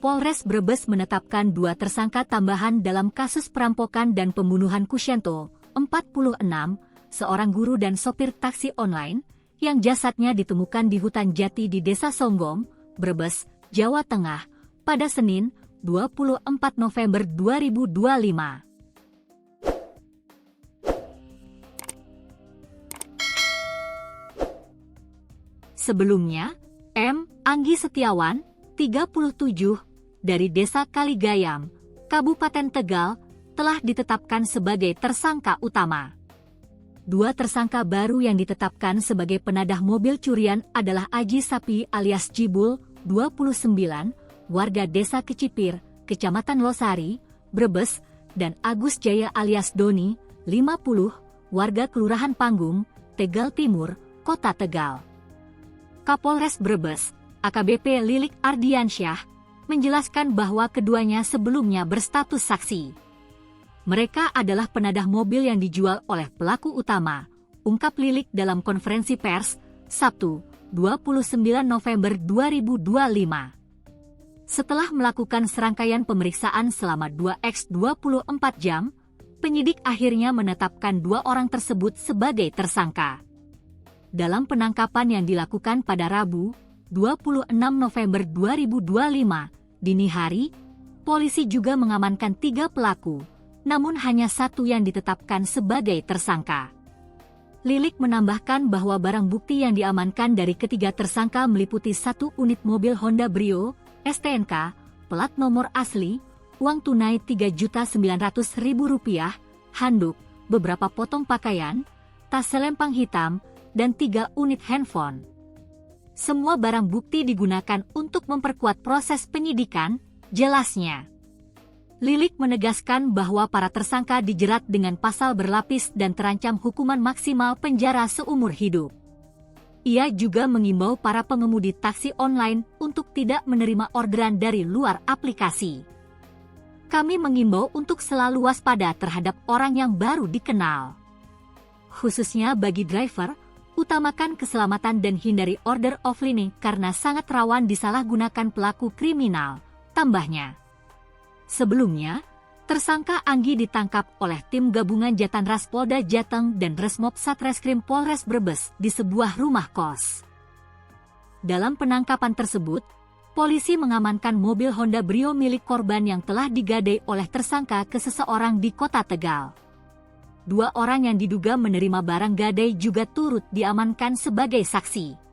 Polres Brebes menetapkan 2 tersangka tambahan dalam kasus perampokan dan pembunuhan Kusyanto, 46, seorang guru dan sopir taksi online, yang jasadnya ditemukan di hutan jati di Desa Songgom, Brebes, Jawa Tengah, pada Senin, 24 November 2025. Sebelumnya, M. Anggi Setiawan, 37, dari Desa Kaligayam, Kabupaten Tegal, telah ditetapkan sebagai tersangka utama. 2 tersangka baru yang ditetapkan sebagai penadah mobil curian adalah Aji Sapi alias Jibul, 29, warga Desa Kecipir, Kecamatan Losari, Brebes, dan Agus Jaya alias Doni, 50, warga Kelurahan Panggung, Tegal Timur, Kota Tegal. Kapolres Brebes, AKBP Lilik Ardiansyah, menjelaskan bahwa keduanya sebelumnya berstatus saksi. Mereka adalah penadah mobil yang dijual oleh pelaku utama, ungkap Lilik dalam konferensi pers, Sabtu, 29 November 2025. Setelah melakukan serangkaian pemeriksaan selama 2x24 jam, penyidik akhirnya menetapkan 2 orang tersebut sebagai tersangka. Dalam penangkapan yang dilakukan pada Rabu, 26 November 2025, dini hari, polisi juga mengamankan 3 pelaku, namun hanya 1 yang ditetapkan sebagai tersangka. Lilik menambahkan bahwa barang bukti yang diamankan dari ketiga tersangka meliputi 1 unit mobil Honda Brio, STNK, plat nomor asli, uang tunai Rp3.900.000, handuk, beberapa potong pakaian, tas selempang hitam, dan 3 unit handphone. Semua barang bukti digunakan untuk memperkuat proses penyidikan, jelasnya. Lilik menegaskan bahwa para tersangka dijerat dengan pasal berlapis dan terancam hukuman maksimal penjara seumur hidup. Ia juga mengimbau para pengemudi taksi online untuk tidak menerima orderan dari luar aplikasi. Kami mengimbau untuk selalu waspada terhadap orang yang baru dikenal. Khususnya bagi driver, utamakan keselamatan dan hindari order offline karena sangat rawan disalahgunakan pelaku kriminal, tambahnya. Sebelumnya, tersangka Anggi ditangkap oleh tim gabungan Jatanras Polda Jateng dan Resmob Satreskrim Polres Brebes di sebuah rumah kos. Dalam penangkapan tersebut, polisi mengamankan mobil Honda Brio milik korban yang telah digadai oleh tersangka ke seseorang di Kota Tegal. 2 orang yang diduga menerima barang gadai juga turut diamankan sebagai saksi.